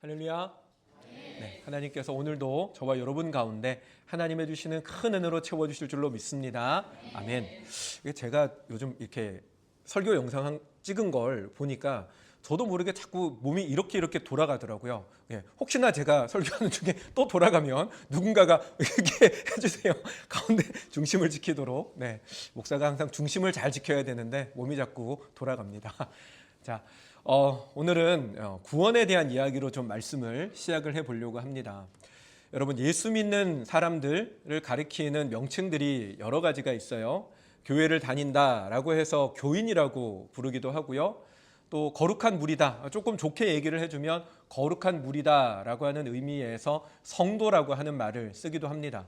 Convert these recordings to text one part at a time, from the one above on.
할렐루야. 네, 하나님께서 오늘도 저와 여러분 가운데 하나님의 주시는 큰 은혜로 채워주실 줄로 믿습니다. 아멘. 제가 요즘 이렇게 설교 영상 찍은 걸 보니까 저도 모르게 자꾸 몸이 이렇게 돌아가더라고요. 혹시나 제가 설교하는 중에 또 돌아가면 누군가가 이렇게 해주세요. 가운데 중심을 지키도록. 네, 목사가 항상 중심을 잘 지켜야 되는데 몸이 자꾸 돌아갑니다. 자, 오늘은 구원에 대한 이야기로 좀 말씀을 시작을 해보려고 합니다. 여러분, 예수 믿는 사람들을 가리키는 명칭들이 여러 가지가 있어요. 교회를 다닌다라고 해서 교인이라고 부르기도 하고요. 또 거룩한 무리다, 조금 좋게 얘기를 해주면 거룩한 무리다라고 하는 의미에서 성도라고 하는 말을 쓰기도 합니다.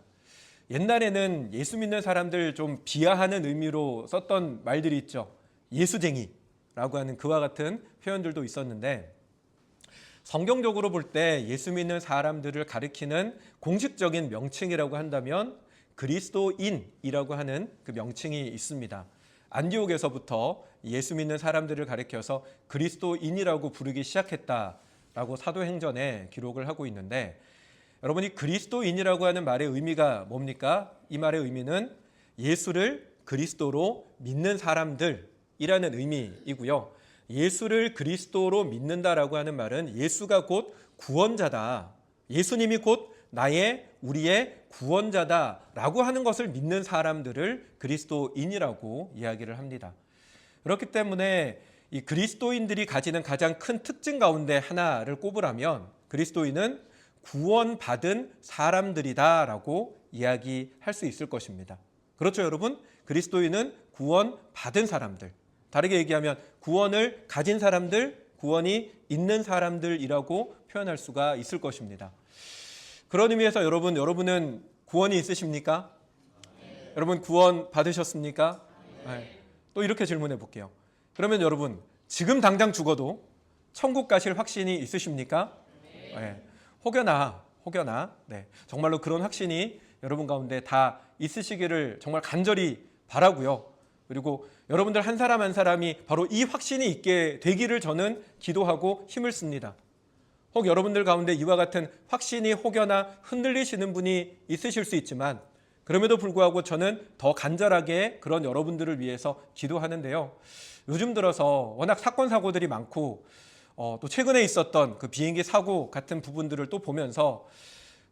옛날에는 예수 믿는 사람들 좀 비하하는 의미로 썼던 말들이 있죠. 예수쟁이라고 하는 그와 같은 표현들도 있었는데, 성경적으로 볼 때 예수 믿는 사람들을 가리키는 공식적인 명칭이라고 한다면 그리스도인이라고 하는 그 명칭이 있습니다. 안디옥에서부터 예수 믿는 사람들을 가리켜서 그리스도인이라고 부르기 시작했다라고 사도행전에 기록을 하고 있는데, 여러분이 그리스도인이라고 하는 말의 의미가 뭡니까? 이 말의 의미는 예수를 그리스도로 믿는 사람들이라는 의미이고요. 예수를 그리스도로 믿는다라고 하는 말은 예수가 곧 구원자다, 예수님이 곧 우리의 구원자다라고 하는 것을 믿는 사람들을 그리스도인이라고 이야기를 합니다. 그렇기 때문에 이 그리스도인들이 가지는 가장 큰 특징 가운데 하나를 꼽으라면 그리스도인은 구원받은 사람들이다라고 이야기할 수 있을 것입니다. 그렇죠, 여러분? 그리스도인은 구원받은 사람들, 다르게 얘기하면 구원을 가진 사람들, 구원이 있는 사람들이라고 표현할 수가 있을 것입니다. 그런 의미에서 여러분은 구원이 있으십니까? 여러분 구원 받으셨습니까? 네. 또 이렇게 질문해 볼게요. 그러면 여러분 지금 당장 죽어도 천국 가실 확신이 있으십니까? 네. 혹여나 네. 정말로 그런 확신이 여러분 가운데 다 있으시기를 정말 간절히 바라고요. 그리고 여러분들 한 사람 한 사람이 바로 이 확신이 있게 되기를 저는 기도하고 힘을 씁니다. 혹 여러분들 가운데 이와 같은 확신이 혹여나 흔들리시는 분이 있으실 수 있지만, 그럼에도 불구하고 저는 더 간절하게 그런 여러분들을 위해서 기도하는데요. 요즘 들어서 워낙 사건 사고들이 많고 또 최근에 있었던 그 비행기 사고 같은 부분들을 또 보면서,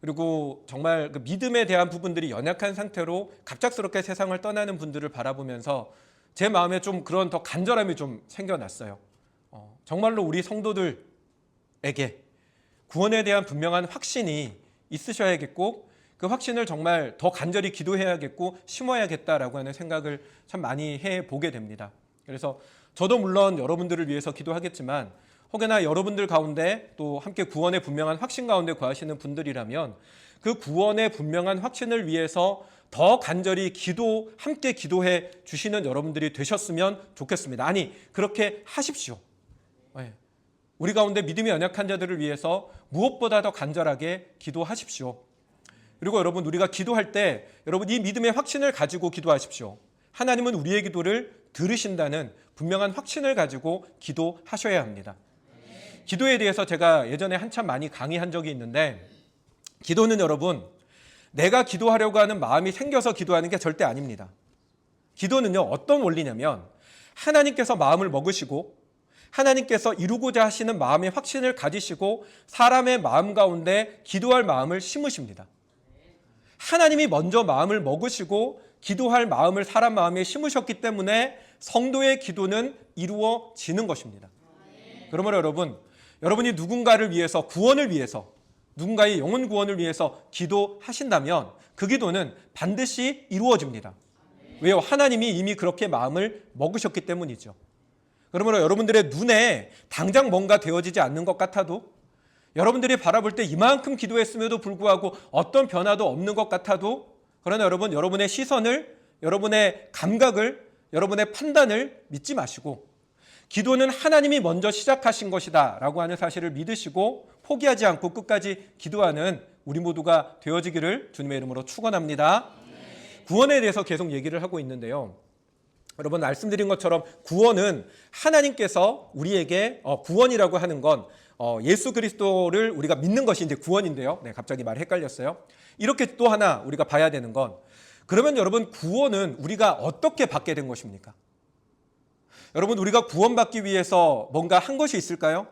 그리고 정말 그 믿음에 대한 부분들이 연약한 상태로 갑작스럽게 세상을 떠나는 분들을 바라보면서 제 마음에 좀 그런 더 간절함이 좀 생겨났어요. 정말로 우리 성도들에게 구원에 대한 분명한 확신이 있으셔야겠고, 그 확신을 정말 더 간절히 기도해야겠고 심어야겠다라고 하는 생각을 참 많이 해보게 됩니다. 그래서 저도 물론 여러분들을 위해서 기도하겠지만, 혹여나 여러분들 가운데 또 함께 구원의 분명한 확신 가운데 거하시는 분들이라면 그 구원의 분명한 확신을 위해서 더 간절히 함께 기도해 주시는 여러분들이 되셨으면 좋겠습니다. 아니, 그렇게 하십시오. 우리 가운데 믿음이 연약한 자들을 위해서 무엇보다 더 간절하게 기도하십시오. 그리고 여러분, 우리가 기도할 때 여러분 이 믿음의 확신을 가지고 기도하십시오. 하나님은 우리의 기도를 들으신다는 분명한 확신을 가지고 기도하셔야 합니다. 기도에 대해서 제가 예전에 한참 많이 강의한 적이 있는데, 기도는 여러분 내가 기도하려고 하는 마음이 생겨서 기도하는 게 절대 아닙니다. 기도는요, 어떤 원리냐면 하나님께서 마음을 먹으시고 하나님께서 이루고자 하시는 마음의 확신을 가지시고 사람의 마음 가운데 기도할 마음을 심으십니다. 하나님이 먼저 마음을 먹으시고 기도할 마음을 사람 마음에 심으셨기 때문에 성도의 기도는 이루어지는 것입니다. 그러므로 여러분이 누군가를 위해서, 구원을 위해서, 누군가의 영혼 구원을 위해서 기도하신다면 그 기도는 반드시 이루어집니다. 왜요? 하나님이 이미 그렇게 마음을 먹으셨기 때문이죠. 그러므로 여러분들의 눈에 당장 뭔가 되어지지 않는 것 같아도, 여러분들이 바라볼 때 이만큼 기도했음에도 불구하고 어떤 변화도 없는 것 같아도, 그러나 여러분의 시선을, 여러분의 감각을, 여러분의 판단을 믿지 마시고 기도는 하나님이 먼저 시작하신 것이다 라고 하는 사실을 믿으시고 포기하지 않고 끝까지 기도하는 우리 모두가 되어지기를 주님의 이름으로 축원합니다. 구원에 대해서 계속 얘기를 하고 있는데요. 여러분, 말씀드린 것처럼 구원은 하나님께서 우리에게 구원이라고 하는 건 예수 그리스도를 우리가 믿는 것이 이제 구원인데요. 네, 갑자기 말이 헷갈렸어요. 이렇게 또 하나 우리가 봐야 되는 건, 그러면 여러분 구원은 우리가 어떻게 받게 된 것입니까? 여러분, 우리가 구원받기 위해서 뭔가 한 것이 있을까요?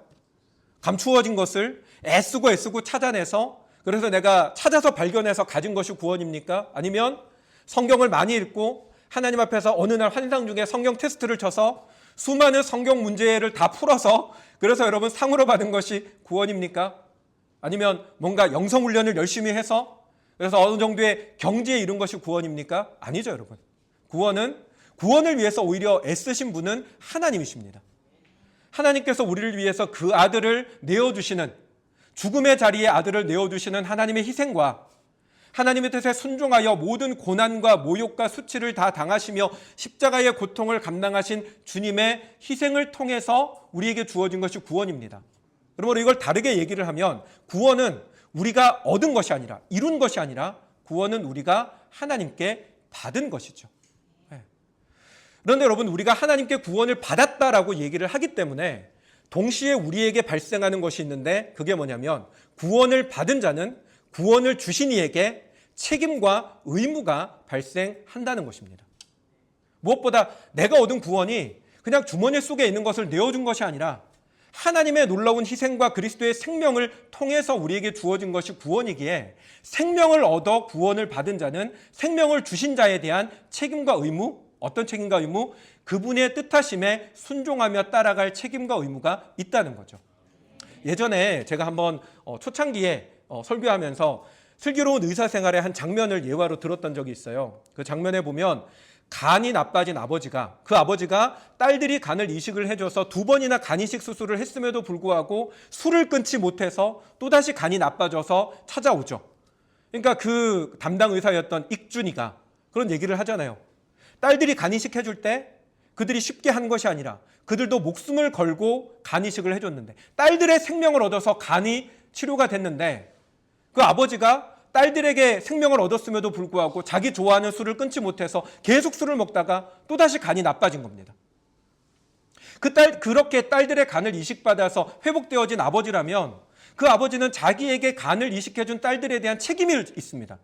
감추어진 것을 애쓰고 찾아내서, 그래서 내가 찾아서 발견해서 가진 것이 구원입니까? 아니면 성경을 많이 읽고 하나님 앞에서 어느 날 환상 중에 성경 테스트를 쳐서 수많은 성경 문제를 다 풀어서, 그래서 여러분 상으로 받은 것이 구원입니까? 아니면 뭔가 영성훈련을 열심히 해서 그래서 어느 정도의 경지에 이른 것이 구원입니까? 아니죠, 여러분. 구원을 위해서 오히려 애쓰신 분은 하나님이십니다. 하나님께서 우리를 위해서 그 아들을 내어주시는, 죽음의 자리에 아들을 내어주시는 하나님의 희생과 하나님의 뜻에 순종하여 모든 고난과 모욕과 수치를 다 당하시며 십자가의 고통을 감당하신 주님의 희생을 통해서 우리에게 주어진 것이 구원입니다. 그러므로 이걸 다르게 얘기를 하면, 구원은 우리가 얻은 것이 아니라, 이룬 것이 아니라, 구원은 우리가 하나님께 받은 것이죠. 그런데 여러분, 우리가 하나님께 구원을 받았다라고 얘기를 하기 때문에 동시에 우리에게 발생하는 것이 있는데, 그게 뭐냐면 구원을 받은 자는 구원을 주신 이에게 책임과 의무가 발생한다는 것입니다. 무엇보다 내가 얻은 구원이 그냥 주머니 속에 있는 것을 내어준 것이 아니라 하나님의 놀라운 희생과 그리스도의 생명을 통해서 우리에게 주어진 것이 구원이기에, 생명을 얻어 구원을 받은 자는 생명을 주신 자에 대한 책임과 의무, 어떤 책임과 의무? 그분의 뜻하심에 순종하며 따라갈 책임과 의무가 있다는 거죠. 예전에 제가 한번 초창기에 설교하면서 슬기로운 의사생활의 한 장면을 예화로 들었던 적이 있어요. 그 장면에 보면 간이 나빠진 아버지가, 그 아버지가 딸들이 간을 이식을 해줘서 2번이나 간 이식 수술을 했음에도 불구하고 술을 끊지 못해서 또다시 간이 나빠져서 찾아오죠. 그러니까 그 담당 의사였던 익준이가 그런 얘기를 하잖아요. 딸들이 간 이식 해줄 때 그들이 쉽게 한 것이 아니라 그들도 목숨을 걸고 간 이식을 해줬는데, 딸들의 생명을 얻어서 간이 치료가 됐는데, 그 아버지가 딸들에게 생명을 얻었음에도 불구하고 자기 좋아하는 술을 끊지 못해서 계속 술을 먹다가 또다시 간이 나빠진 겁니다. 그렇게 딸들의 간을 이식받아서 회복되어진 아버지라면, 그 아버지는 자기에게 간을 이식해준 딸들에 대한 책임이 있습니다.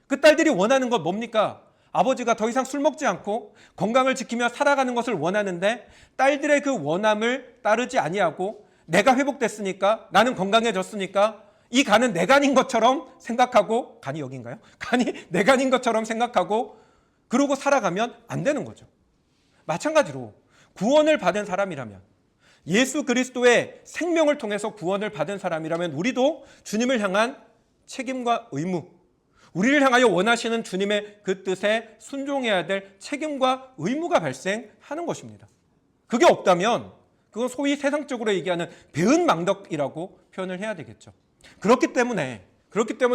그 딸들이 원하는 건 뭡니까? 아버지가 더 이상 술 먹지 않고 건강을 지키며 살아가는 것을 원하는데, 딸들의 그 원함을 따르지 아니하고, 내가 회복됐으니까, 나는 건강해졌으니까 이 간은 내 간인 것처럼 생각하고, 간이 여기인가요? 간이 내 간인 것처럼 생각하고 그러고 살아가면 안 되는 거죠. 마찬가지로 구원을 받은 사람이라면, 예수 그리스도의 생명을 통해서 구원을 받은 사람이라면, 우리도 주님을 향한 책임과 의무, 우리를 향하여 원하시는 주님의 그 뜻에 순종해야 될 책임과 의무가 발생하는 것입니다. 그게 없다면 그건 소위 세상적으로 얘기하는 배은망덕이라고 표현을 해야 되겠죠. 그렇기 때문에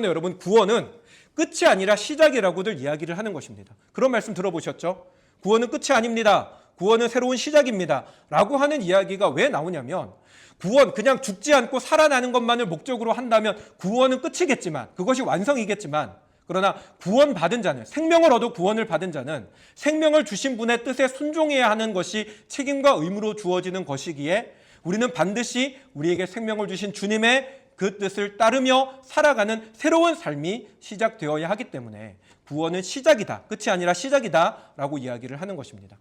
여러분, 구원은 끝이 아니라 시작이라고들 이야기를 하는 것입니다. 그런 말씀 들어보셨죠? 구원은 끝이 아닙니다. 구원은 새로운 시작입니다. 라고 하는 이야기가 왜 나오냐면, 구원, 그냥 죽지 않고 살아나는 것만을 목적으로 한다면 구원은 끝이겠지만, 그것이 완성이겠지만, 그러나 구원받은 자는, 생명을 얻어 구원을 받은 자는 생명을 주신 분의 뜻에 순종해야 하는 것이 책임과 의무로 주어지는 것이기에, 우리는 반드시 우리에게 생명을 주신 주님의 그 뜻을 따르며 살아가는 새로운 삶이 시작되어야 하기 때문에 구원은 시작이다, 끝이 아니라 시작이다 라고 이야기를 하는 것입니다.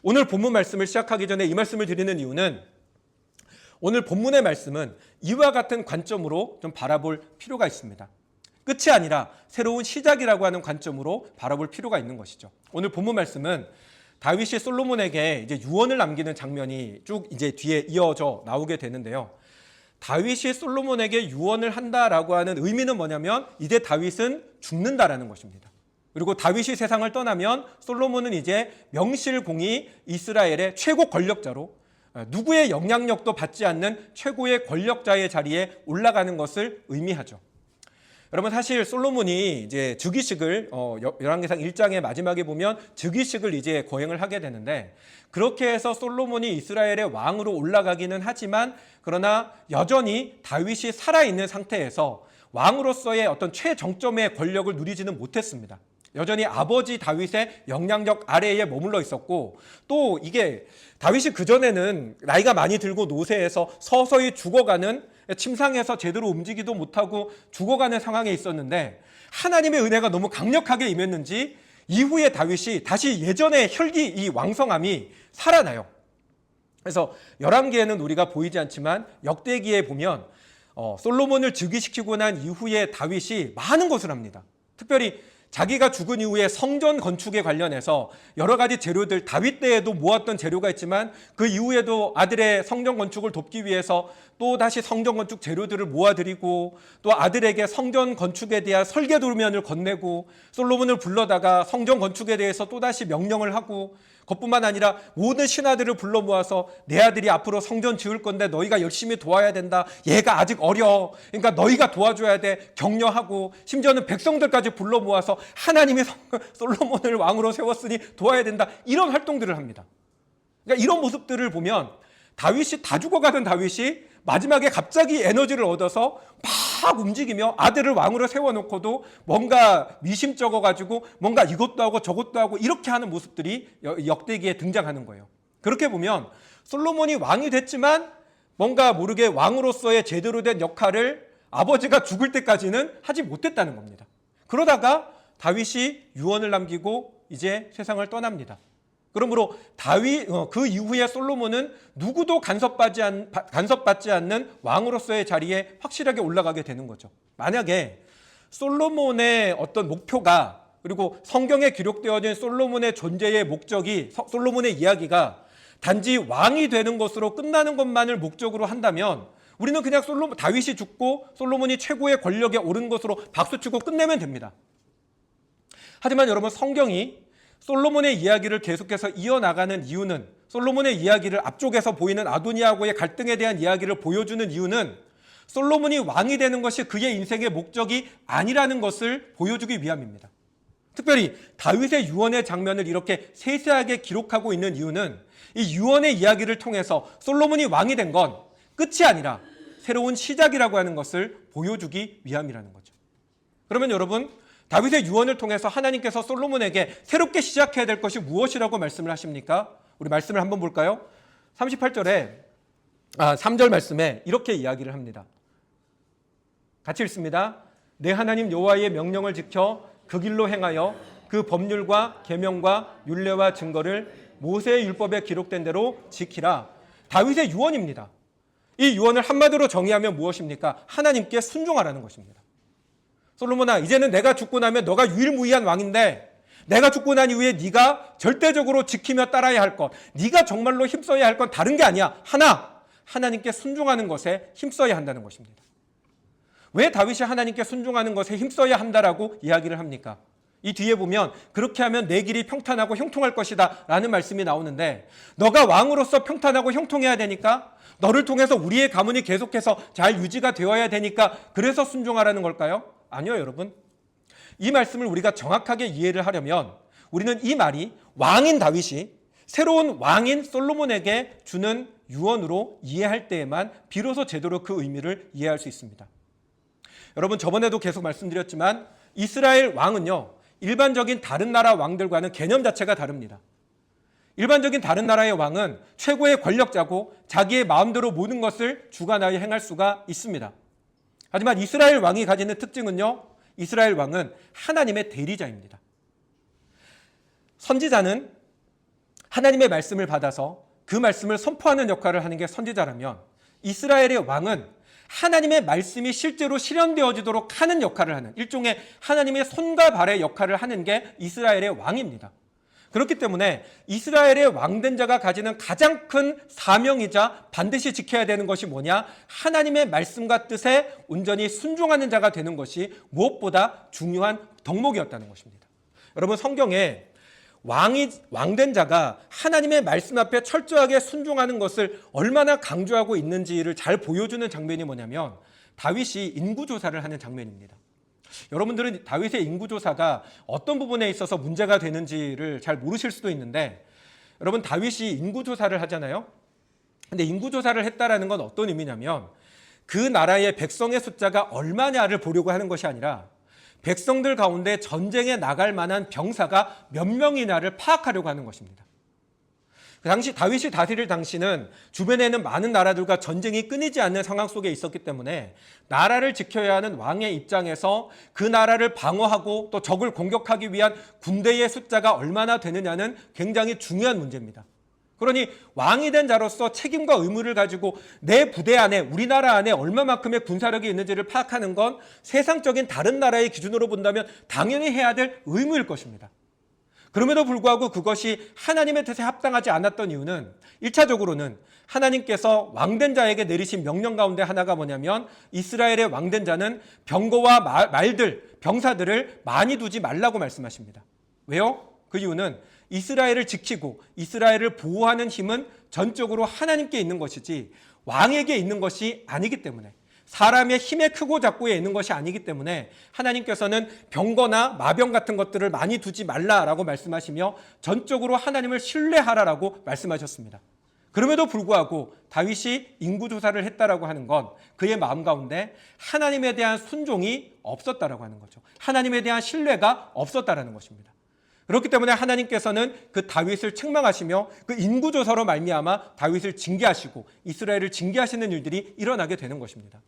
오늘 본문 말씀을 시작하기 전에 이 말씀을 드리는 이유는, 오늘 본문의 말씀은 이와 같은 관점으로 좀 바라볼 필요가 있습니다. 끝이 아니라 새로운 시작이라고 하는 관점으로 바라볼 필요가 있는 것이죠. 오늘 본문 말씀은 다윗이 솔로몬에게 이제 유언을 남기는 장면이 쭉 이제 뒤에 이어져 나오게 되는데요. 다윗이 솔로몬에게 유언을 한다라고 하는 의미는 뭐냐면, 이제 다윗은 죽는다라는 것입니다. 그리고 다윗이 세상을 떠나면 솔로몬은 이제 명실공히 이스라엘의 최고 권력자로, 누구의 영향력도 받지 않는 최고의 권력자의 자리에 올라가는 것을 의미하죠. 여러분, 사실 솔로몬이 이제 즉위식을 열왕기상 1장의 마지막에 보면 즉위식을 이제 거행을 하게 되는데, 그렇게 해서 솔로몬이 이스라엘의 왕으로 올라가기는 하지만, 그러나 여전히 다윗이 살아있는 상태에서 왕으로서의 어떤 최정점의 권력을 누리지는 못했습니다. 여전히 아버지 다윗의 영향력 아래에 머물러 있었고, 또 이게 다윗이 그전에는 나이가 많이 들고 노쇠해서 서서히 죽어가는, 침상에서 제대로 움직이도 못하고 죽어가는 상황에 있었는데 하나님의 은혜가 너무 강력하게 임했는지 이후에 다윗이 다시 예전의 혈기, 이 왕성함이 살아나요. 그래서 열왕기에는 우리가 보이지 않지만 역대기에 보면 솔로몬을 즉위시키고 난 이후에 다윗이 많은 것을 합니다. 특별히 자기가 죽은 이후에 성전 건축에 관련해서 여러 가지 재료들, 다윗 때에도 모았던 재료가 있지만 그 이후에도 아들의 성전 건축을 돕기 위해서 또 다시 성전 건축 재료들을 모아드리고, 또 아들에게 성전 건축에 대한 설계 도면을 건네고, 솔로몬을 불러다가 성전 건축에 대해서 또 다시 명령을 하고, 그것뿐만 아니라 모든 신하들을 불러 모아서 내 아들이 앞으로 성전 지을 건데 너희가 열심히 도와야 된다. 얘가 아직 어려. 그러니까 너희가 도와줘야 돼. 격려하고, 심지어는 백성들까지 불러 모아서 하나님이 솔로몬을 왕으로 세웠으니 도와야 된다. 이런 활동들을 합니다. 그러니까 이런 모습들을 보면 다윗이, 다 죽어가던 다윗이 마지막에 갑자기 에너지를 얻어서 막 움직이며 아들을 왕으로 세워놓고도 뭔가 미심쩍어가지고 뭔가 이것도 하고 저것도 하고 이렇게 하는 모습들이 역대기에 등장하는 거예요. 그렇게 보면 솔로몬이 왕이 됐지만 뭔가 모르게 왕으로서의 제대로 된 역할을 아버지가 죽을 때까지는 하지 못했다는 겁니다. 그러다가 다윗이 유언을 남기고 이제 세상을 떠납니다. 그러므로 그 이후에 솔로몬은 누구도 간섭받지 않는 왕으로서의 자리에 확실하게 올라가게 되는 거죠. 만약에 솔로몬의 어떤 목표가, 그리고 성경에 기록되어진 솔로몬의 존재의 목적이, 솔로몬의 이야기가 단지 왕이 되는 것으로 끝나는 것만을 목적으로 한다면 우리는 그냥 다윗이 죽고 솔로몬이 최고의 권력에 오른 것으로 박수치고 끝내면 됩니다. 하지만 여러분, 성경이 솔로몬의 이야기를 계속해서 이어나가는 이유는, 솔로몬의 이야기를 앞쪽에서 보이는 아도니아하고의 갈등에 대한 이야기를 보여주는 이유는 솔로몬이 왕이 되는 것이 그의 인생의 목적이 아니라는 것을 보여주기 위함입니다. 특별히 다윗의 유언의 장면을 이렇게 세세하게 기록하고 있는 이유는 이 유언의 이야기를 통해서 솔로몬이 왕이 된 건 끝이 아니라 새로운 시작이라고 하는 것을 보여주기 위함이라는 거죠. 그러면 여러분, 다윗의 유언을 통해서 하나님께서 솔로몬에게 새롭게 시작해야 될 것이 무엇이라고 말씀을 하십니까? 우리 말씀을 한번 볼까요? 3절 말씀에 이렇게 이야기를 합니다. 같이 읽습니다. 내 하나님 여호와의 명령을 지켜 그 길로 행하여 그 법률과 계명과 율례와 증거를 모세의 율법에 기록된 대로 지키라. 다윗의 유언입니다. 이 유언을 한마디로 정의하면 무엇입니까? 하나님께 순종하라는 것입니다. 솔로몬아, 이제는 내가 죽고 나면 너가 유일무이한 왕인데 내가 죽고 난 이후에 네가 절대적으로 지키며 따라야 할 것, 네가 정말로 힘써야 할 건 다른 게 아니야. 하나님께 순종하는 것에 힘써야 한다는 것입니다. 왜 다윗이 하나님께 순종하는 것에 힘써야 한다라고 이야기를 합니까? 이 뒤에 보면 그렇게 하면 내 길이 평탄하고 형통할 것이다 라는 말씀이 나오는데, 너가 왕으로서 평탄하고 형통해야 되니까, 너를 통해서 우리의 가문이 계속해서 잘 유지가 되어야 되니까 그래서 순종하라는 걸까요? 아니요, 여러분. 이 말씀을 우리가 정확하게 이해를 하려면 우리는 이 말이 왕인 다윗이 새로운 왕인 솔로몬에게 주는 유언으로 이해할 때에만 비로소 제대로 그 의미를 이해할 수 있습니다. 여러분, 저번에도 계속 말씀드렸지만 이스라엘 왕은요, 일반적인 다른 나라 왕들과는 개념 자체가 다릅니다. 일반적인 다른 나라의 왕은 최고의 권력자고 자기의 마음대로 모든 것을 주관하여 행할 수가 있습니다. 하지만 이스라엘 왕이 가지는 특징은요, 이스라엘 왕은 하나님의 대리자입니다. 선지자는 하나님의 말씀을 받아서 그 말씀을 선포하는 역할을 하는 게 선지자라면, 이스라엘의 왕은 하나님의 말씀이 실제로 실현되어지도록 하는 역할을 하는, 일종의 하나님의 손과 발의 역할을 하는 게 이스라엘의 왕입니다. 그렇기 때문에 이스라엘의 왕된 자가 가지는 가장 큰 사명이자 반드시 지켜야 되는 것이 뭐냐? 하나님의 말씀과 뜻에 온전히 순종하는 자가 되는 것이 무엇보다 중요한 덕목이었다는 것입니다. 여러분, 성경에 왕된 자가 하나님의 말씀 앞에 철저하게 순종하는 것을 얼마나 강조하고 있는지를 잘 보여주는 장면이 뭐냐면 다윗이 인구조사를 하는 장면입니다. 여러분들은 다윗의 인구조사가 어떤 부분에 있어서 문제가 되는지를 잘 모르실 수도 있는데, 여러분, 다윗이 인구조사를 하잖아요. 근데 인구조사를 했다라는 건 어떤 의미냐면 그 나라의 백성의 숫자가 얼마냐를 보려고 하는 것이 아니라 백성들 가운데 전쟁에 나갈 만한 병사가 몇 명이냐를 파악하려고 하는 것입니다. 그 당시 다윗이 다스릴 당시는 주변에는 많은 나라들과 전쟁이 끊이지 않는 상황 속에 있었기 때문에 나라를 지켜야 하는 왕의 입장에서 그 나라를 방어하고 또 적을 공격하기 위한 군대의 숫자가 얼마나 되느냐는 굉장히 중요한 문제입니다. 그러니 왕이 된 자로서 책임과 의무를 가지고 내 부대 안에, 우리나라 안에 얼마만큼의 군사력이 있는지를 파악하는 건 세상적인 다른 나라의 기준으로 본다면 당연히 해야 될 의무일 것입니다. 그럼에도 불구하고 그것이 하나님의 뜻에 합당하지 않았던 이유는 1차적으로는 하나님께서 왕된 자에게 내리신 명령 가운데 하나가 뭐냐면 이스라엘의 왕된 자는 병거와 말들, 병사들을 많이 두지 말라고 말씀하십니다. 왜요? 그 이유는 이스라엘을 지키고 이스라엘을 보호하는 힘은 전적으로 하나님께 있는 것이지 왕에게 있는 것이 아니기 때문에, 사람의 힘의 크고 작고에 있는 것이 아니기 때문에 하나님께서는 병거나 마병 같은 것들을 많이 두지 말라라고 말씀하시며 전적으로 하나님을 신뢰하라라고 말씀하셨습니다. 그럼에도 불구하고 다윗이 인구조사를 했다라고 하는 건 그의 마음 가운데 하나님에 대한 순종이 없었다라고 하는 거죠. 하나님에 대한 신뢰가 없었다라는 것입니다. 그렇기 때문에 하나님께서는 그 다윗을 책망하시며 그 인구조사로 말미암아 다윗을 징계하시고 이스라엘을 징계하시는 일들이 일어나게 되는 것입니다.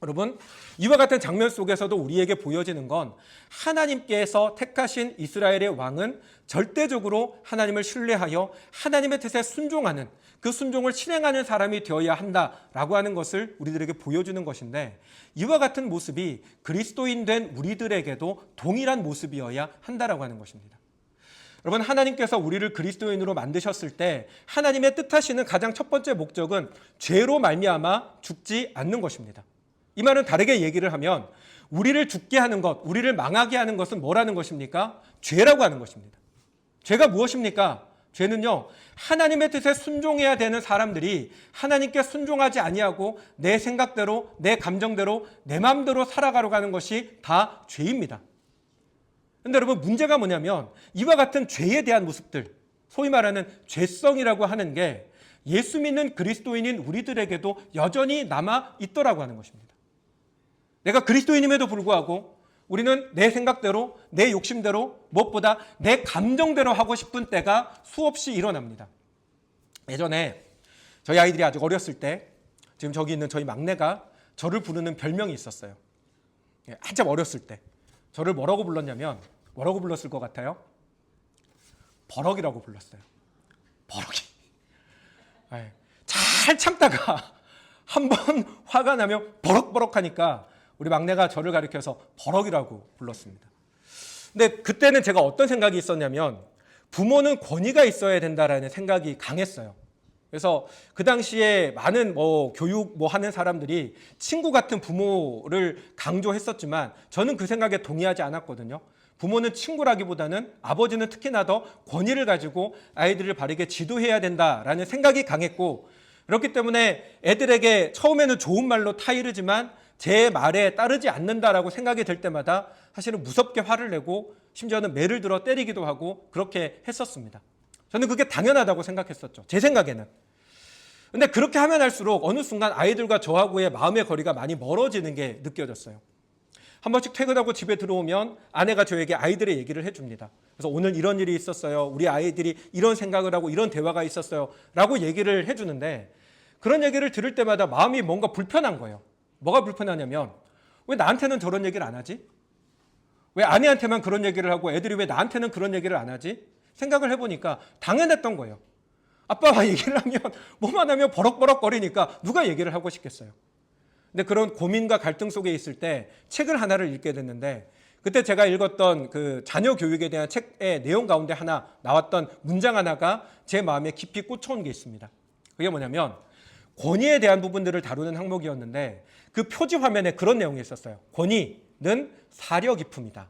여러분, 이와 같은 장면 속에서도 우리에게 보여지는 건 하나님께서 택하신 이스라엘의 왕은 절대적으로 하나님을 신뢰하여 하나님의 뜻에 순종하는, 그 순종을 실행하는 사람이 되어야 한다라고 하는 것을 우리들에게 보여주는 것인데, 이와 같은 모습이 그리스도인 된 우리들에게도 동일한 모습이어야 한다라고 하는 것입니다. 여러분, 하나님께서 우리를 그리스도인으로 만드셨을 때 하나님의 뜻하시는 가장 첫 번째 목적은 죄로 말미암아 죽지 않는 것입니다. 이 말은 다르게 얘기를 하면 우리를 죽게 하는 것, 우리를 망하게 하는 것은 뭐라는 것입니까? 죄라고 하는 것입니다. 죄가 무엇입니까? 죄는요, 하나님의 뜻에 순종해야 되는 사람들이 하나님께 순종하지 아니하고 내 생각대로, 내 감정대로, 내 마음대로 살아가려고 하는 것이 다 죄입니다. 그런데 여러분, 문제가 뭐냐면 이와 같은 죄에 대한 모습들, 소위 말하는 죄성이라고 하는 게 예수 믿는 그리스도인인 우리들에게도 여전히 남아 있더라고 하는 것입니다. 내가 그리스도인임에도 불구하고 우리는 내 생각대로, 내 욕심대로, 무엇보다 내 감정대로 하고 싶은 때가 수없이 일어납니다. 예전에 저희 아이들이 아직 어렸을 때, 지금 저기 있는 저희 막내가 저를 부르는 별명이 있었어요. 한참 어렸을 때 저를 뭐라고 불렀냐면, 뭐라고 불렀을 것 같아요? 버럭이라고 불렀어요. 버럭이. 잘 참다가 한번 화가 나면 버럭버럭 하니까 우리 막내가 저를 가리켜서 버럭이라고 불렀습니다. 근데 그때는 제가 어떤 생각이 있었냐면 부모는 권위가 있어야 된다라는 생각이 강했어요. 그래서 그 당시에 많은 교육 하는 사람들이 친구 같은 부모를 강조했었지만 저는 그 생각에 동의하지 않았거든요. 부모는 친구라기보다는 아버지는 특히나 더 권위를 가지고 아이들을 바르게 지도해야 된다라는 생각이 강했고, 그렇기 때문에 애들에게 처음에는 좋은 말로 타이르지만 제 말에 따르지 않는다라고 생각이 들 때마다 사실은 무섭게 화를 내고 심지어는 매를 들어 때리기도 하고 그렇게 했었습니다. 저는 그게 당연하다고 생각했었죠. 제 생각에는. 근데 그렇게 하면 할수록 어느 순간 아이들과 저하고의 마음의 거리가 많이 멀어지는 게 느껴졌어요. 한 번씩 퇴근하고 집에 들어오면 아내가 저에게 아이들의 얘기를 해줍니다. 그래서 오늘 이런 일이 있었어요. 우리 아이들이 이런 생각을 하고 이런 대화가 있었어요. 라고 얘기를 해주는데 그런 얘기를 들을 때마다 마음이 뭔가 불편한 거예요. 뭐가 불편하냐면 왜 나한테는 저런 얘기를 안 하지? 왜 아내한테만 그런 얘기를 하고 애들이 왜 나한테는 그런 얘기를 안 하지? 생각을 해보니까 당연했던 거예요. 아빠가 얘기를 하면 뭐만 하면 버럭버럭거리니까 누가 얘기를 하고 싶겠어요. 근데 그런 고민과 갈등 속에 있을 때 책을 하나를 읽게 됐는데 그때 제가 읽었던 그 자녀 교육에 대한 책의 내용 가운데 하나 나왔던 문장 하나가 제 마음에 깊이 꽂혀온 게 있습니다. 그게 뭐냐면 권위에 대한 부분들을 다루는 항목이었는데 그 표지 화면에 그런 내용이 있었어요. 권위는 사려 깊음이다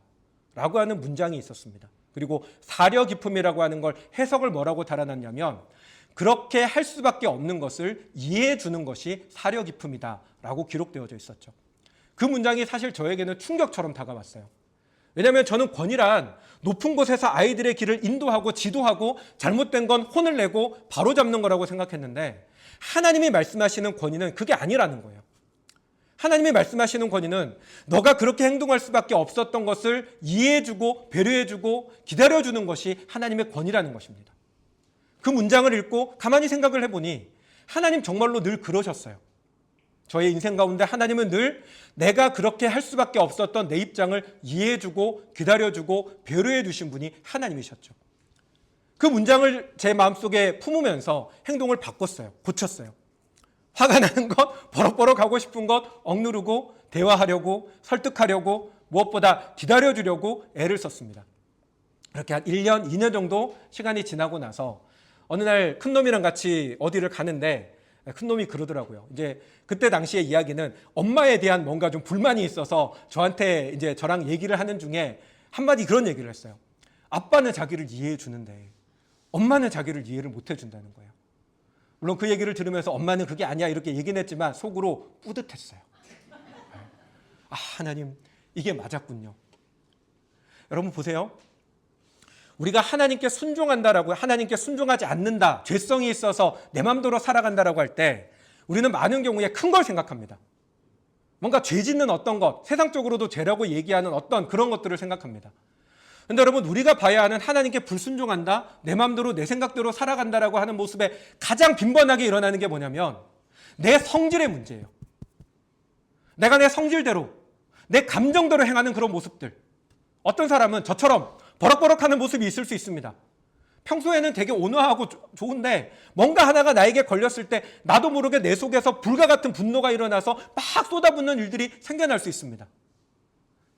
라고 하는 문장이 있었습니다. 그리고 사려 깊음이라고 하는 걸 해석을 뭐라고 달아놨냐면 그렇게 할 수밖에 없는 것을 이해해 주는 것이 사려 깊음이다 라고 기록되어져 있었죠. 그 문장이 사실 저에게는 충격처럼 다가왔어요. 왜냐하면 저는 권위란 높은 곳에서 아이들의 길을 인도하고 지도하고 잘못된 건 혼을 내고 바로잡는 거라고 생각했는데 하나님이 말씀하시는 권위는 그게 아니라는 거예요. 하나님이 말씀하시는 권위는 너가 그렇게 행동할 수밖에 없었던 것을 이해해주고 배려해주고 기다려주는 것이 하나님의 권위라는 것입니다. 그 문장을 읽고 가만히 생각을 해보니 하나님 정말로 늘 그러셨어요. 저의 인생 가운데 하나님은 늘 내가 그렇게 할 수밖에 없었던 내 입장을 이해해주고 기다려주고 배려해주신 분이 하나님이셨죠. 그 문장을 제 마음속에 품으면서 행동을 바꿨어요. 고쳤어요. 화가 나는 것, 버럭버럭 하고 싶은 것 억누르고 대화하려고 설득하려고 무엇보다 기다려주려고 애를 썼습니다. 그렇게 한 1년, 2년 정도 시간이 지나고 나서 어느 날 큰놈이랑 같이 어디를 가는데 큰놈이 그러더라고요. 이제 그때 당시의 이야기는 엄마에 대한 뭔가 좀 불만이 있어서 저한테 이제 저랑 얘기를 하는 중에 한마디 그런 얘기를 했어요. 아빠는 자기를 이해해 주는데 엄마는 자기를 이해를 못 해준다는 거예요. 물론 그 얘기를 들으면서 엄마는 그게 아니야 이렇게 얘기는 했지만 속으로 뿌듯했어요. 아, 하나님 이게 맞았군요. 여러분 보세요. 우리가 하나님께 순종한다라고 하나님께 순종하지 않는다, 죄성이 있어서 내 맘대로 살아간다라고 할 때 우리는 많은 경우에 큰 걸 생각합니다. 뭔가 죄 짓는 어떤 것, 세상적으로도 죄라고 얘기하는 어떤 그런 것들을 생각합니다. 그런데 여러분 우리가 봐야 하는 하나님께 불순종한다, 내 마음대로 내 생각대로 살아간다라고 하는 모습에 가장 빈번하게 일어나는 게 뭐냐면 내 성질의 문제예요. 내가 내 성질대로 내 감정대로 행하는 그런 모습들. 어떤 사람은 저처럼 버럭버럭하는 모습이 있을 수 있습니다. 평소에는 되게 온화하고 좋은데 뭔가 하나가 나에게 걸렸을 때 나도 모르게 내 속에서 불과 같은 분노가 일어나서 막 쏟아붓는 일들이 생겨날 수 있습니다.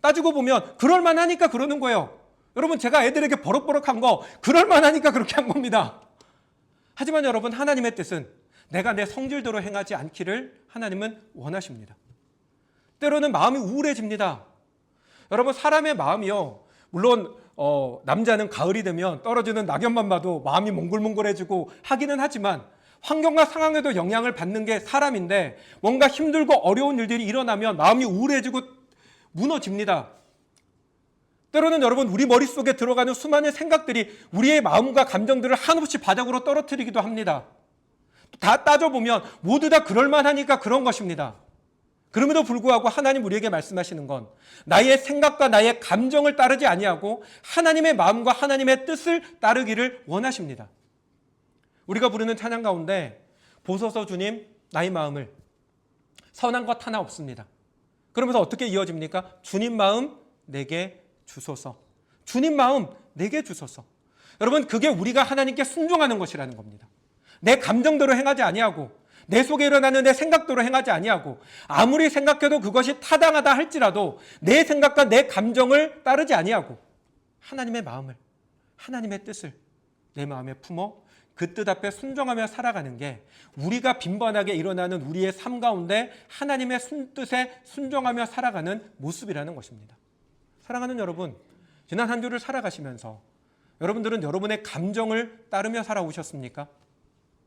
따지고 보면 그럴만하니까 그러는 거예요. 여러분 제가 애들에게 버럭버럭한 거 그럴만하니까 그렇게 한 겁니다. 하지만 여러분 하나님의 뜻은 내가 내 성질대로 행하지 않기를 하나님은 원하십니다. 때로는 마음이 우울해집니다. 여러분 사람의 마음이요. 물론 남자는 가을이 되면 떨어지는 낙엽만 봐도 마음이 몽글몽글해지고 하기는 하지만 환경과 상황에도 영향을 받는 게 사람인데 뭔가 힘들고 어려운 일들이 일어나면 마음이 우울해지고 무너집니다. 때로는 여러분 우리 머릿속에 들어가는 수많은 생각들이 우리의 마음과 감정들을 한없이 바닥으로 떨어뜨리기도 합니다. 다 따져보면 모두 다 그럴만하니까 그런 것입니다. 그럼에도 불구하고 하나님 우리에게 말씀하시는 건 나의 생각과 나의 감정을 따르지 아니하고 하나님의 마음과 하나님의 뜻을 따르기를 원하십니다. 우리가 부르는 찬양 가운데 보소서 주님 나의 마음을 선한 것 하나 없습니다. 그러면서 어떻게 이어집니까? 주님 마음 내게 주소서. 주님 마음 내게 주소서. 여러분 그게 우리가 하나님께 순종하는 것이라는 겁니다. 내 감정대로 행하지 아니하고 내 속에 일어나는 내 생각대로 행하지 아니하고 아무리 생각해도 그것이 타당하다 할지라도 내 생각과 내 감정을 따르지 아니하고 하나님의 마음을 하나님의 뜻을 내 마음에 품어 그 뜻 앞에 순종하며 살아가는 게 우리가 빈번하게 일어나는 우리의 삶 가운데 하나님의 뜻에 순종하며 살아가는 모습이라는 것입니다. 사랑하는 여러분, 지난 한 주를 살아가시면서 여러분들은 여러분의 감정을 따르며 살아오셨습니까?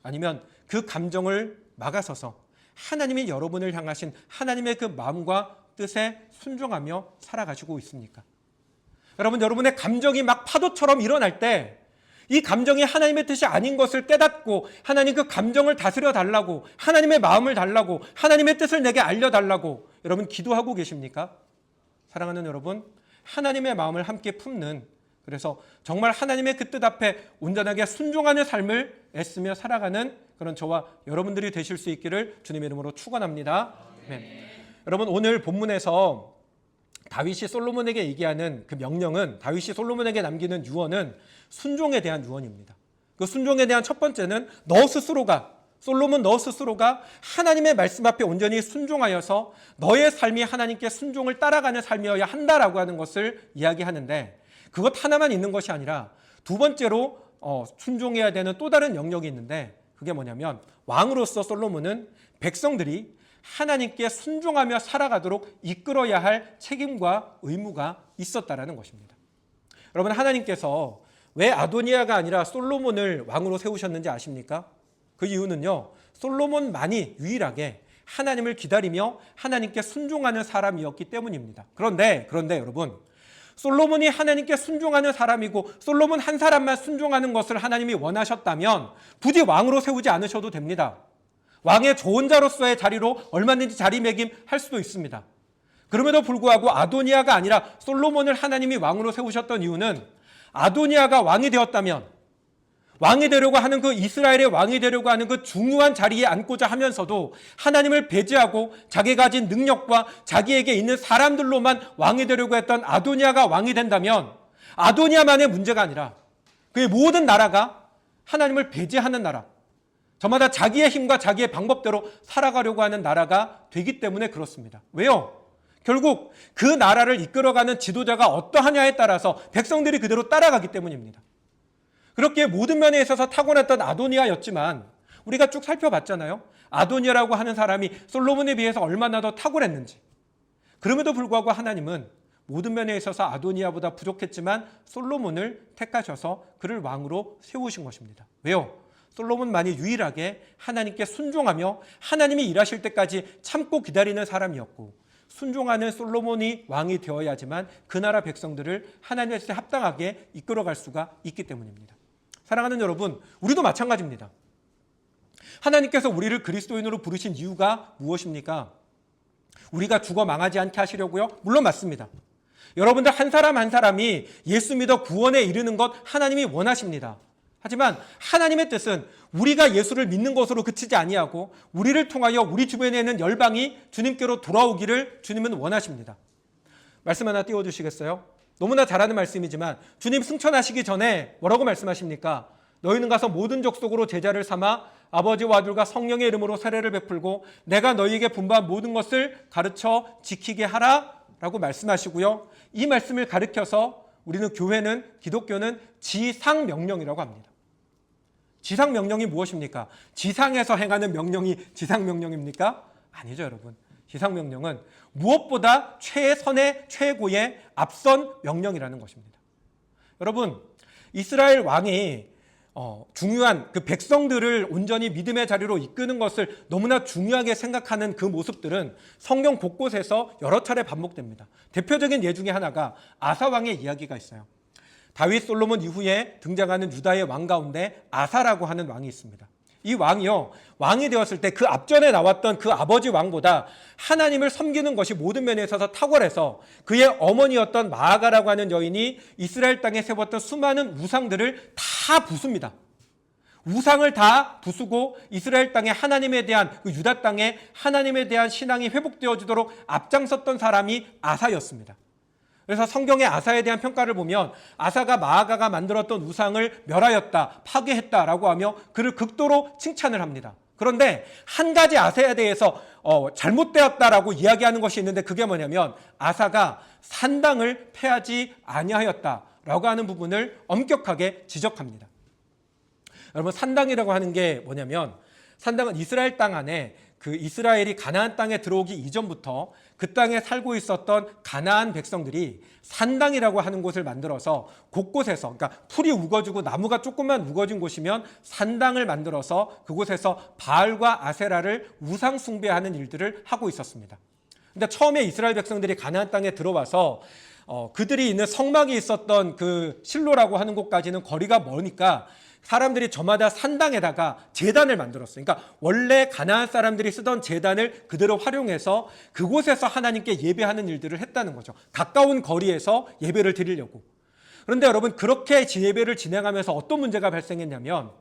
아니면 그 감정을 막아서서 하나님이 여러분을 향하신 하나님의 그 마음과 뜻에 순종하며 살아가시고 있습니까? 여러분, 여러분의 감정이 막 파도처럼 일어날 때 이 감정이 하나님의 뜻이 아닌 것을 깨닫고 하나님 그 감정을 다스려 달라고 하나님의 마음을 달라고 하나님의 뜻을 내게 알려달라고 여러분 기도하고 계십니까? 사랑하는 여러분, 하나님의 마음을 함께 품는 그래서 정말 하나님의 그 뜻 앞에 온전하게 순종하는 삶을 애쓰며 살아가는 그런 저와 여러분들이 되실 수 있기를 주님의 이름으로 축원합니다. 여러분 오늘 본문에서 다윗이 솔로몬에게 얘기하는 그 명령은 다윗이 솔로몬에게 남기는 유언은 순종에 대한 유언입니다. 그 순종에 대한 첫 번째는 솔로몬 너 스스로가 하나님의 말씀 앞에 온전히 순종하여서 너의 삶이 하나님께 순종을 따라가는 삶이어야 한다라고 하는 것을 이야기하는데 그것 하나만 있는 것이 아니라 두 번째로 순종해야 되는 또 다른 영역이 있는데 그게 뭐냐면 왕으로서 솔로몬은 백성들이 하나님께 순종하며 살아가도록 이끌어야 할 책임과 의무가 있었다라는 것입니다. 여러분 하나님께서 왜 아도니아가 아니라 솔로몬을 왕으로 세우셨는지 아십니까? 그 이유는요. 솔로몬만이 유일하게 하나님을 기다리며 하나님께 순종하는 사람이었기 때문입니다. 그런데 여러분 솔로몬이 하나님께 순종하는 사람이고 솔로몬 한 사람만 순종하는 것을 하나님이 원하셨다면 부디 왕으로 세우지 않으셔도 됩니다. 왕의 좋은 자로서의 자리로 얼마든지 자리매김할 수도 있습니다. 그럼에도 불구하고 아도니아가 아니라 솔로몬을 하나님이 왕으로 세우셨던 이유는 아도니아가 왕이 되었다면 왕이 되려고 하는 그 이스라엘의 왕이 되려고 하는 그 중요한 자리에 앉고자 하면서도 하나님을 배제하고 자기가 가진 능력과 자기에게 있는 사람들로만 왕이 되려고 했던 아도니아가 왕이 된다면 아도니아만의 문제가 아니라 그의 모든 나라가 하나님을 배제하는 나라, 저마다 자기의 힘과 자기의 방법대로 살아가려고 하는 나라가 되기 때문에 그렇습니다. 왜요? 결국 그 나라를 이끌어가는 지도자가 어떠하냐에 따라서 백성들이 그대로 따라가기 때문입니다. 그렇게 모든 면에 있어서 타고났던 아도니아였지만 우리가 쭉 살펴봤잖아요. 아도니아라고 하는 사람이 솔로몬에 비해서 얼마나 더 탁월했는지. 그럼에도 불구하고 하나님은 모든 면에 있어서 아도니아보다 부족했지만 솔로몬을 택하셔서 그를 왕으로 세우신 것입니다. 왜요? 솔로몬만이 유일하게 하나님께 순종하며 하나님이 일하실 때까지 참고 기다리는 사람이었고, 순종하는 솔로몬이 왕이 되어야지만 그 나라 백성들을 하나님의 뜻에 합당하게 이끌어갈 수가 있기 때문입니다. 사랑하는 여러분, 우리도 마찬가지입니다. 하나님께서 우리를 그리스도인으로 부르신 이유가 무엇입니까? 우리가 죽어 망하지 않게 하시려고요? 물론 맞습니다. 여러분들 한 사람 한 사람이 예수 믿어 구원에 이르는 것 하나님이 원하십니다. 하지만 하나님의 뜻은 우리가 예수를 믿는 것으로 그치지 아니하고 우리를 통하여 우리 주변에 있는 열방이 주님께로 돌아오기를 주님은 원하십니다. 말씀 하나 띄워주시겠어요? 너무나 잘 아는 말씀이지만 주님 승천하시기 전에 뭐라고 말씀하십니까? 너희는 가서 모든 족속으로 제자를 삼아 아버지와 아들과 성령의 이름으로 세례를 베풀고 내가 너희에게 분부한 모든 것을 가르쳐 지키게 하라 라고 말씀하시고요. 이 말씀을 가르쳐서 우리는 교회는, 기독교는 지상명령이라고 합니다. 지상명령이 무엇입니까? 지상에서 행하는 명령이 지상명령입니까? 아니죠, 여러분. 지상명령은 무엇보다 최선의, 최고의 앞선 명령이라는 것입니다. 여러분, 이스라엘 왕이 중요한 그 백성들을 온전히 믿음의 자리로 이끄는 것을 너무나 중요하게 생각하는 그 모습들은 성경 곳곳에서 여러 차례 반복됩니다. 대표적인 예 중에 하나가 아사 왕의 이야기가 있어요. 다윗 솔로몬 이후에 등장하는 유다의 왕 가운데 아사라고 하는 왕이 있습니다. 이 왕이요, 왕이 되었을 때 그 앞전에 나왔던 그 아버지 왕보다 하나님을 섬기는 것이 모든 면에 있어서 탁월해서 그의 어머니였던 마아가라고 하는 여인이 이스라엘 땅에 세웠던 수많은 우상들을 다 부숩니다. 우상을 다 부수고 이스라엘 땅에 하나님에 대한, 그 유다 땅에 하나님에 대한 신앙이 회복되어지도록 앞장섰던 사람이 아사였습니다. 그래서 성경의 아사에 대한 평가를 보면 아사가 마아가가 만들었던 우상을 멸하였다, 파괴했다라고 하며 그를 극도로 칭찬을 합니다. 그런데 한 가지 아사에 대해서 잘못되었다라고 이야기하는 것이 있는데 그게 뭐냐면 아사가 산당을 폐하지 아니하였다라고 하는 부분을 엄격하게 지적합니다. 여러분, 산당이라고 하는 게 뭐냐면 산당은 이스라엘 땅 안에 그 이스라엘이 가나안 땅에 들어오기 이전부터 그 땅에 살고 있었던 가나안 백성들이 산당이라고 하는 곳을 만들어서 곳곳에서, 그러니까 풀이 우거지고 나무가 조금만 우거진 곳이면 산당을 만들어서 그곳에서 바알과 아세라를 우상 숭배하는 일들을 하고 있었습니다. 근데 처음에 이스라엘 백성들이 가나안 땅에 들어와서 그들이 있는 성막이 있었던 그 실로라고 하는 곳까지는 거리가 머니까 사람들이 저마다 산당에다가 제단을 만들었어요. 그러니까 원래 가나안 사람들이 쓰던 제단을 그대로 활용해서 그곳에서 하나님께 예배하는 일들을 했다는 거죠. 가까운 거리에서 예배를 드리려고. 그런데 여러분, 그렇게 예배를 진행하면서 어떤 문제가 발생했냐면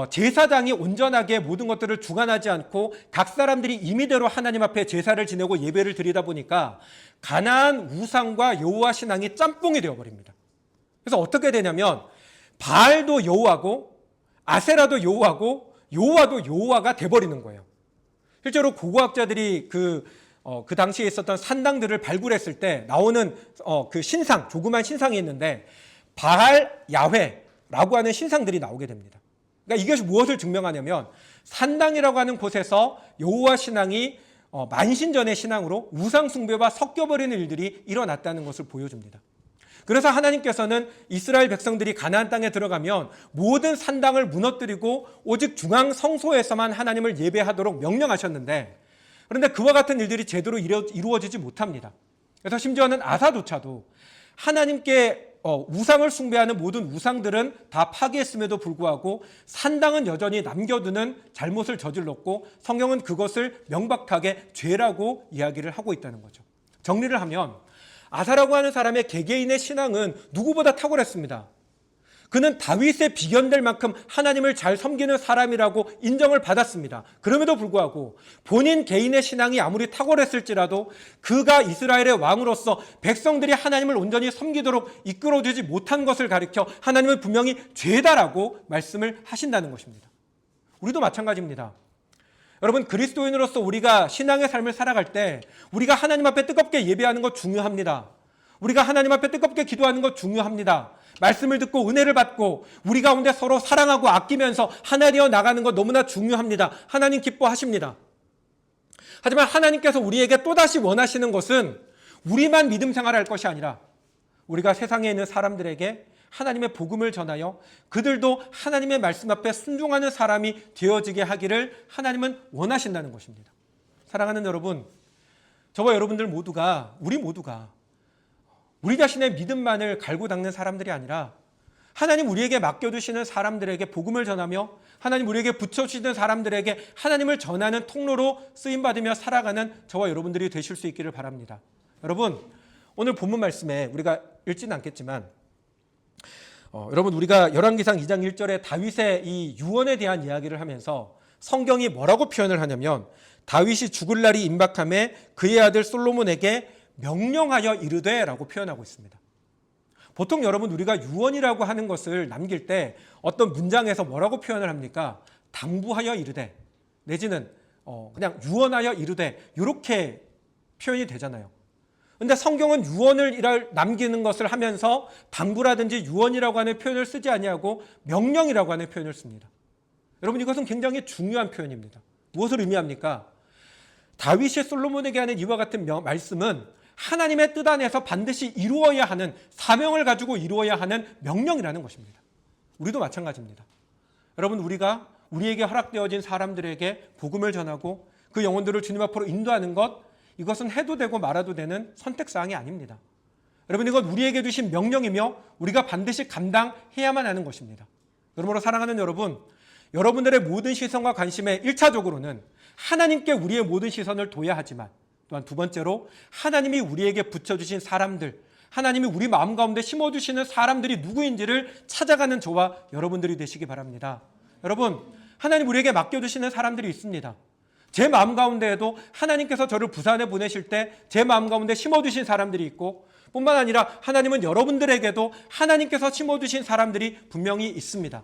제사장이 온전하게 모든 것들을 주관하지 않고 각 사람들이 임의대로 하나님 앞에 제사를 지내고 예배를 드리다 보니까 가나안 우상과 여호와 신앙이 짬뽕이 되어버립니다. 그래서 어떻게 되냐면 바알도 여호와고 아세라도 여호와고 여호와도 여호와가 돼버리는 거예요. 실제로 고고학자들이 그 당시에 있었던 산당들을 발굴했을 때 나오는 그 신상, 조그만 신상이 있는데 바알 야훼라고 하는 신상들이 나오게 됩니다. 그러니까 이것이 무엇을 증명하냐면 산당이라고 하는 곳에서 여호와 신앙이 만신전의 신앙으로 우상 숭배와 섞여버리는 일들이 일어났다는 것을 보여줍니다. 그래서 하나님께서는 이스라엘 백성들이 가나안 땅에 들어가면 모든 산당을 무너뜨리고 오직 중앙 성소에서만 하나님을 예배하도록 명령하셨는데, 그런데 그와 같은 일들이 제대로 이루어지지 못합니다. 그래서 심지어는 아사조차도 하나님께 우상을 숭배하는 모든 우상들은 다 파괴했음에도 불구하고 산당은 여전히 남겨두는 잘못을 저질렀고 성경은 그것을 명백하게 죄라고 이야기를 하고 있다는 거죠. 정리를 하면 아사라고 하는 사람의 개개인의 신앙은 누구보다 탁월했습니다. 그는 다윗에 비견될 만큼 하나님을 잘 섬기는 사람이라고 인정을 받았습니다. 그럼에도 불구하고 본인 개인의 신앙이 아무리 탁월했을지라도 그가 이스라엘의 왕으로서 백성들이 하나님을 온전히 섬기도록 이끌어주지 못한 것을 가리켜 하나님은 분명히 죄다라고 말씀을 하신다는 것입니다. 우리도 마찬가지입니다. 여러분, 그리스도인으로서 우리가 신앙의 삶을 살아갈 때 우리가 하나님 앞에 뜨겁게 예배하는 것 중요합니다. 우리가 하나님 앞에 뜨겁게 기도하는 것 중요합니다. 말씀을 듣고 은혜를 받고 우리 가운데 서로 사랑하고 아끼면서 하나 되어 나가는 것 너무나 중요합니다. 하나님 기뻐하십니다. 하지만 하나님께서 우리에게 또다시 원하시는 것은 우리만 믿음 생활할 것이 아니라 우리가 세상에 있는 사람들에게 하나님의 복음을 전하여 그들도 하나님의 말씀 앞에 순종하는 사람이 되어지게 하기를 하나님은 원하신다는 것입니다. 사랑하는 여러분, 저와 여러분들 모두가 우리 자신의 믿음만을 갈고 닦는 사람들이 아니라 하나님 우리에게 맡겨두시는 사람들에게 복음을 전하며 하나님 우리에게 붙여주시는 사람들에게 하나님을 전하는 통로로 쓰임받으며 살아가는 저와 여러분들이 되실 수 있기를 바랍니다. 여러분, 오늘 본문 말씀에 우리가 읽지는 않겠지만 여러분, 우리가 열왕기상 2장 1절에 다윗의 이 유언에 대한 이야기를 하면서 성경이 뭐라고 표현을 하냐면 다윗이 죽을 날이 임박함에 그의 아들 솔로몬에게 명령하여 이르되 라고 표현하고 있습니다. 보통 여러분, 우리가 유언이라고 하는 것을 남길 때 어떤 문장에서 뭐라고 표현을 합니까? 당부하여 이르되 내지는 그냥 유언하여 이르되 이렇게 표현이 되잖아요. 그런데 성경은 유언을 남기는 것을 하면서 당부라든지 유언이라고 하는 표현을 쓰지 아니하고 명령이라고 하는 표현을 씁니다. 여러분, 이것은 굉장히 중요한 표현입니다. 무엇을 의미합니까? 다윗이 솔로몬에게 하는 이와 같은 말씀은 하나님의 뜻 안에서 반드시 이루어야 하는, 사명을 가지고 이루어야 하는 명령이라는 것입니다. 우리도 마찬가지입니다. 여러분, 우리가 우리에게 허락되어진 사람들에게 복음을 전하고 그 영혼들을 주님 앞으로 인도하는 것, 이것은 해도 되고 말아도 되는 선택사항이 아닙니다. 여러분, 이건 우리에게 주신 명령이며 우리가 반드시 감당해야만 하는 것입니다. 그러므로 사랑하는 여러분, 여러분들의 모든 시선과 관심에 1차적으로는 하나님께 우리의 모든 시선을 둬야 하지만 또한 두 번째로 하나님이 우리에게 붙여주신 사람들, 하나님이 우리 마음 가운데 심어주시는 사람들이 누구인지를 찾아가는 저와 여러분들이 되시기 바랍니다. 여러분, 하나님 우리에게 맡겨주시는 사람들이 있습니다. 제 마음 가운데에도 하나님께서 저를 부산에 보내실 때 제 마음 가운데 심어주신 사람들이 있고 뿐만 아니라 하나님은 여러분들에게도 하나님께서 심어주신 사람들이 분명히 있습니다.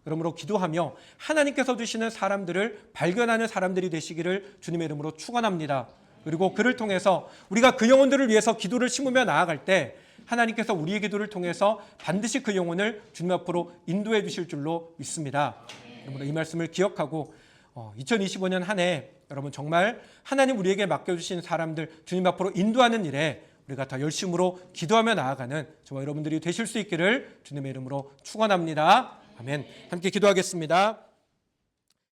그러므로 기도하며 하나님께서 주시는 사람들을 발견하는 사람들이 되시기를 주님의 이름으로 축원합니다. 그리고 그를 통해서 우리가 그 영혼들을 위해서 기도를 심으며 나아갈 때 하나님께서 우리의 기도를 통해서 반드시 그 영혼을 주님 앞으로 인도해 주실 줄로 믿습니다. 그러므로 이 말씀을 기억하고 2025년 한 해 여러분 정말 하나님 우리에게 맡겨주신 사람들 주님 앞으로 인도하는 일에 우리가 더 열심으로 기도하며 나아가는 저와 여러분들이 되실 수 있기를 주님의 이름으로 축원합니다. 아멘. 함께 기도하겠습니다.